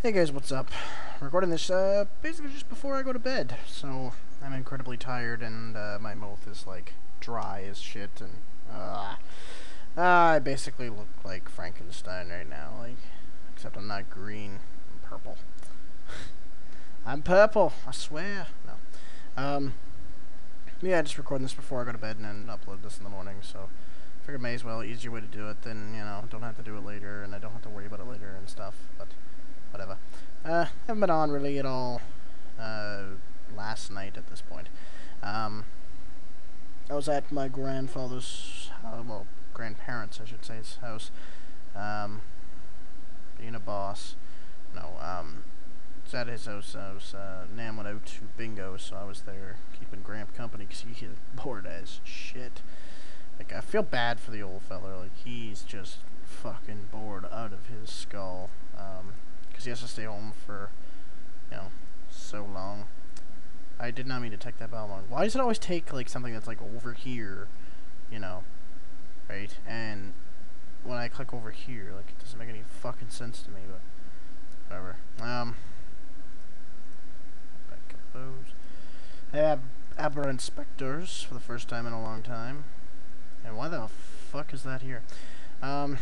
Hey guys, what's up? Recording this basically just before I go to bed, so I'm incredibly tired and my mouth is like dry as shit and I basically look like Frankenstein right now, like except I'm not green, I'm purple. I'm purple, I swear. No. Yeah, just recording this before I go to bed and then upload this in the morning, so I figured may as well, easier way to do it than, you know, don't have to do it later and I don't have to worry about it later and stuff, but whatever. Haven't been on really at all last night at this point. I was at my grandfather's, well, grandparents, I should say, his house, being a boss. No, it's at his house. Nan went out to bingo, so I was there keeping Gramp company because he is bored as shit. Like, I feel bad for the old fella. Like, he's just fucking bored out of his skull. Because he has to stay home for, you know, so long. I did not mean to take that bow long. Why does it always take, like, something that's, like, over here, you know, right? And when I click over here, like, it doesn't make any fucking sense to me, but whatever. Back up those. I have aberrant specters for the first time in a long time. And why the fuck is that here? Okay.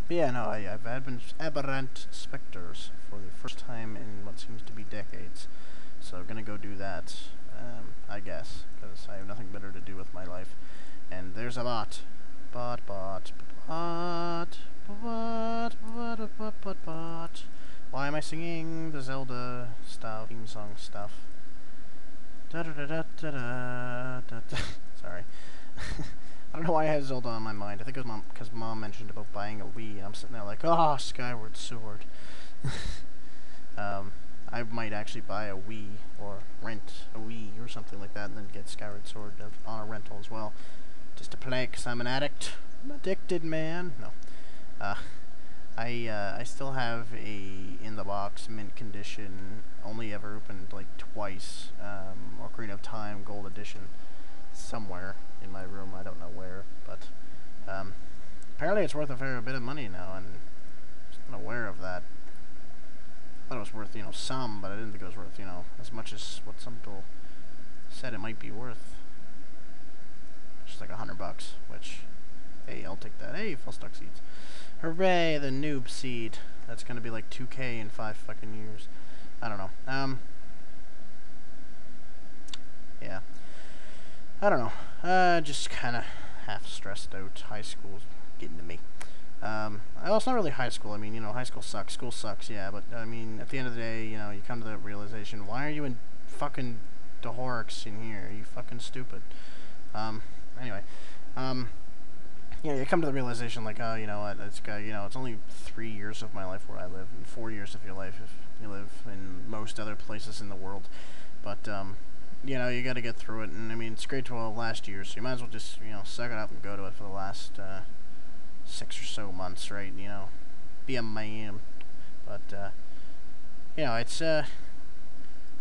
But yeah, no, I've had aberrant specters for the first time in what seems to be decades. So I'm gonna go do that, I guess, because I have nothing better to do with my life. And there's a bot. Bot. Why am I singing the Zelda stuff, theme song stuff? Sorry. I don't know why I have Zelda on my mind. I think it was because Mom mentioned about buying a Wii, and I'm sitting there like, oh, Skyward Sword. I might actually buy a Wii, or rent a Wii, or something like that, and then get Skyward Sword on a rental as well. Just to play, because I'm an addict. I'm addicted, man. No. I still have a in-the-box, mint condition, only ever opened, like, twice, Ocarina of Time Gold Edition, somewhere in my room, I don't know where, but apparently it's worth a fair bit of money now, and I was not aware of that. I thought it was worth, you know, some, but I didn't think it was worth, you know, as much as what some people said it might be worth. Just like $100, which, hey, I'll take that. Hey, full stock seeds. Hooray, the noob seed. That's gonna be like 2K in 5 fucking years. I don't know. Yeah. I don't know. Just kind of half stressed out. High school's getting to me. Well, it's not really high school. I mean, you know, high school sucks. School sucks, yeah. But, I mean, at the end of the day, you know, you come to the realization, why are you in fucking Dahorix in here? Are you fucking stupid? Anyway. You know, you come to the realization, like, oh, you know what, it's only 3 years of my life where I live, and 4 years of your life if you live in most other places in the world. But, you know, you gotta get through it, and I mean, it's grade 12 last year, so you might as well just, you know, suck it up and go to it for the last 6 or so months, right? You know, be a man. But, you know, it's not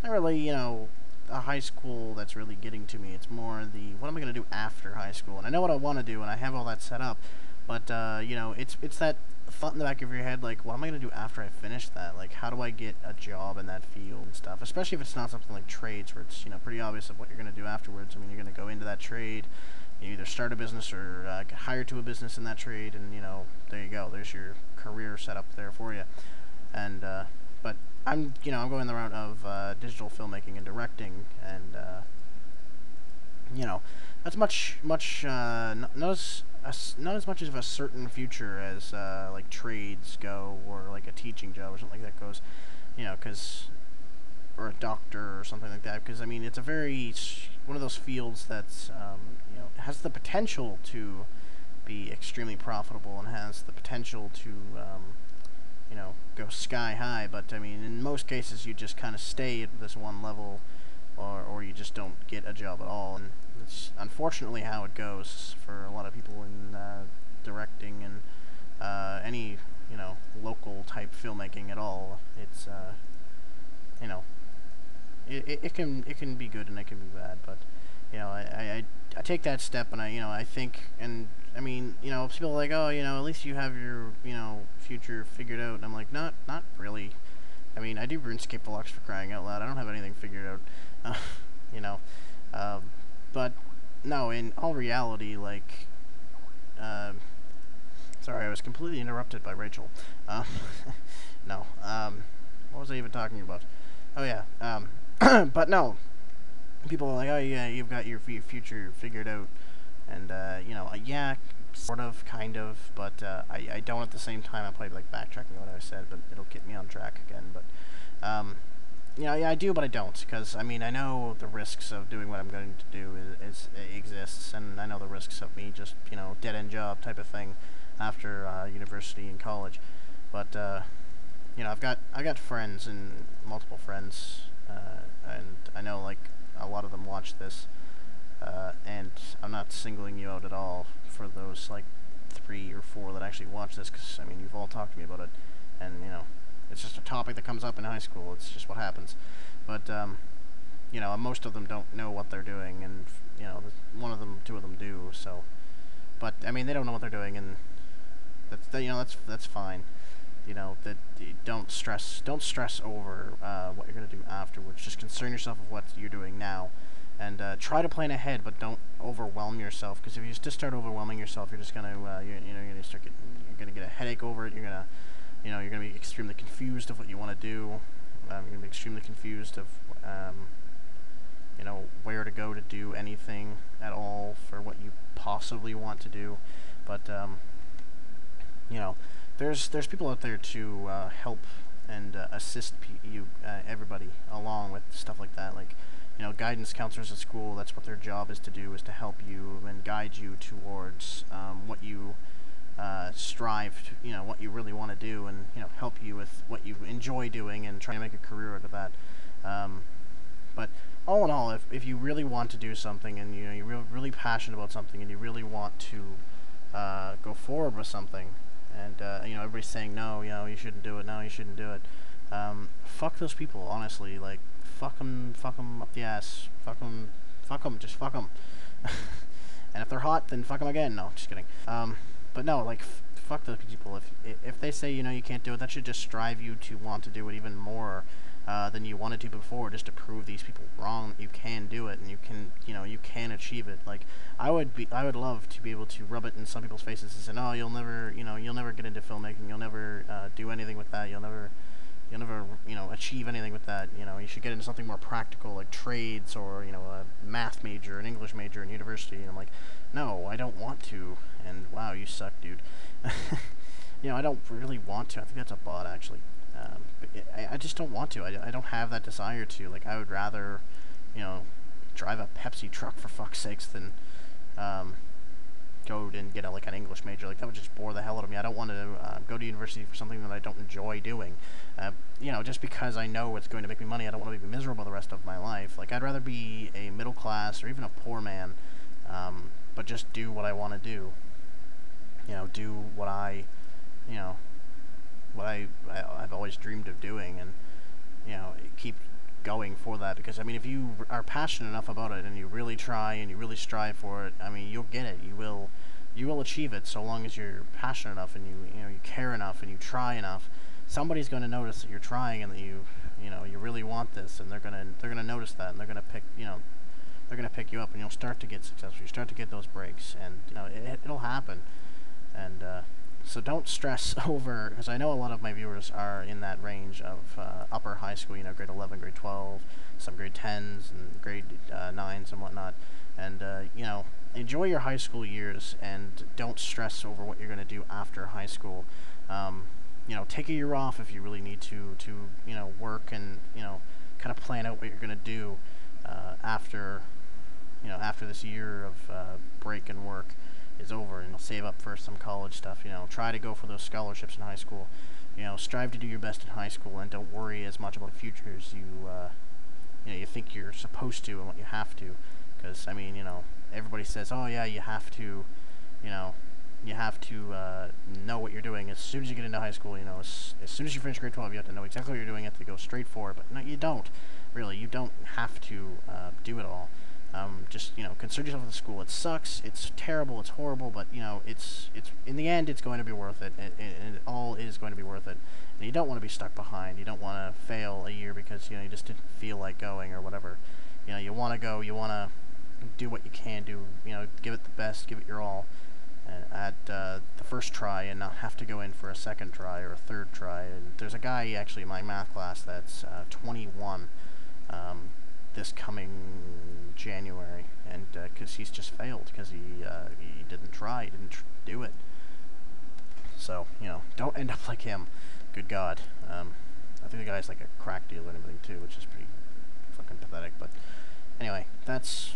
really, you know, a high school that's really getting to me. It's more the, what am I gonna do after high school? And I know what I want to do, and I have all that set up, but, you know, it's that thought in the back of your head, like, what am I gonna do after I finish that? Like, how do I get a job in that field and stuff? Especially if it's not something like trades, where it's, you know, pretty obvious of what you're gonna do afterwards. I mean, you're gonna go into that trade, you either start a business or get hired to a business in that trade, and, you know, there you go. There's your career set up there for you. And, but I'm going the route of digital filmmaking and directing, and you know, that's not as much of a certain future as like trades go, or like a teaching job or something like that goes, you know, or a doctor or something like that. Because I mean, it's a very one of those fields that's you know, has the potential to be extremely profitable and has the potential to you know, go sky high, but I mean, in most cases you just kind of stay at this one level, or you just don't get a job at all, and it's unfortunately how it goes for a lot of people in directing and any, you know, local type filmmaking at all. It's you know, it can be good and it can be bad, but you know, I I take that step, and I think, and I mean, people are like, oh, at least you have your, future figured out. And I'm like, not really. I mean, I do RuneScape Deluxe, for crying out loud. I don't have anything figured out, you know. But no, in all reality, like, sorry, I was completely interrupted by Rachel. No, what was I even talking about? Oh yeah, but no, people are like, oh yeah, you've got your future figured out, and yeah, sort of, kind of, but I don't at the same time. I'm probably like backtracking what I said, but it'll get me on track again. But yeah, I do, but I don't, because I mean, I know the risks of doing what I'm going to do exists, and I know the risks of me just dead end job type of thing after university and college. But I've got friends, and multiple friends, and I know like a lot of them watch this, and I'm not singling you out at all for those like 3 or 4 that actually watch this, because I mean, you've all talked to me about it, and it's just a topic that comes up in high school. It's just what happens. But most of them don't know what they're doing, and one of them, 2 of them do. So, but I mean, they don't know what they're doing, and that's fine. That don't stress over what you're gonna do afterwards. Just concern yourself with what you're doing now, and try to plan ahead, but don't overwhelm yourself. Because if you just start overwhelming yourself, you're just gonna you're gonna get a headache over it. You're gonna be extremely confused of what you want to do. You're gonna be extremely confused of where to go to do anything at all for what you possibly want to do. But there's people out there to help and assist everybody along with stuff like that. Like, guidance counselors at school, that's what their job is to do, is to help you and guide you towards what you strive to, what you really want to do, and help you with what you enjoy doing and try to make a career out of that. But all in all, if you really want to do something, and you're really passionate about something, and you really want to go forward with something, and everybody's saying no, you shouldn't do it, no, you shouldn't do it. Fuck those people, honestly. Like, fuck them up the ass. Fuck them, just fuck them. And if they're hot, then fuck them again. No, just kidding. But no, like, fuck those people. If they say you can't do it, that should just drive you to want to do it even more than you wanted to before, just to prove these people wrong that you can do it, and you can achieve it. Like, I would love to be able to rub it in some people's faces and say, no, you'll never get into filmmaking, you'll never do anything with that, you'll never achieve anything with that. You should get into something more practical, like trades, or a math major, an English major in university. And I'm like, no, I don't want to. And wow, you suck, dude. I don't really want to. I think that's a bot, actually. But I just don't want to. I don't have that desire to. Like, I would rather, drive a Pepsi truck, for fuck's sakes, than go and get an English major. Like, that would just bore the hell out of me. I don't want to go to university for something that I don't enjoy doing. Just because I know it's going to make me money, I don't want to be miserable the rest of my life. Like, I'd rather be a middle class or even a poor man, but just do what I want to do. Do what I've always dreamed of doing, and keep going for that. Because I mean, if you are passionate enough about it, and you really try and you really strive for it, I mean, you'll get it. You will achieve it, so long as you're passionate enough, and you care enough, and you try enough. Somebody's going to notice that you're trying, and that you really want this, and they're gonna notice that, and they're gonna pick you up, and you'll start to get successful. You start to get those breaks, and it'll happen. And so don't stress over, because I know a lot of my viewers are in that range of upper high school, grade 11, grade 12, some grade 10s, and grade 9s and whatnot. And, enjoy your high school years, and don't stress over what you're going to do after high school. Take a year off if you really need to work and, kind of plan out what you're going to do after this year of break and work is over, and save up for some college stuff. Try to go for those scholarships in high school. Strive to do your best in high school, and don't worry as much about the future as you think you're supposed to, and what you have to. Because I mean, everybody says, oh yeah, you have to know what you're doing as soon as you get into high school. As soon as you finish grade 12, you have to know exactly what you're doing. You have to go straight for it. But no, you don't. Really, you don't have to do it all. Just, you know, concern yourself with the school. It sucks. It's terrible. It's horrible. But, you know, it's in the end, it's going to be worth it. It all is going to be worth it. And you don't want to be stuck behind. You don't want to fail a year because, you know, you just didn't feel like going or whatever. You know, you want to go. You want to do what you can do. You know, give it the best. Give it your all. At the first try and not have to go in for a second try or a third try. And there's a guy actually in my math class that's 21 this coming January, and because he's just failed because he didn't try, he didn't do it. So, you know, don't end up like him. Good God. I think the guy's like a crack dealer and everything too, which is pretty fucking pathetic. But anyway, that's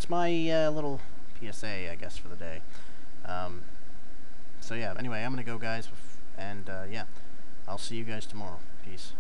my little PSA, I guess, for the day. So yeah, anyway, I'm gonna go, guys, and yeah, I'll see you guys tomorrow. Peace.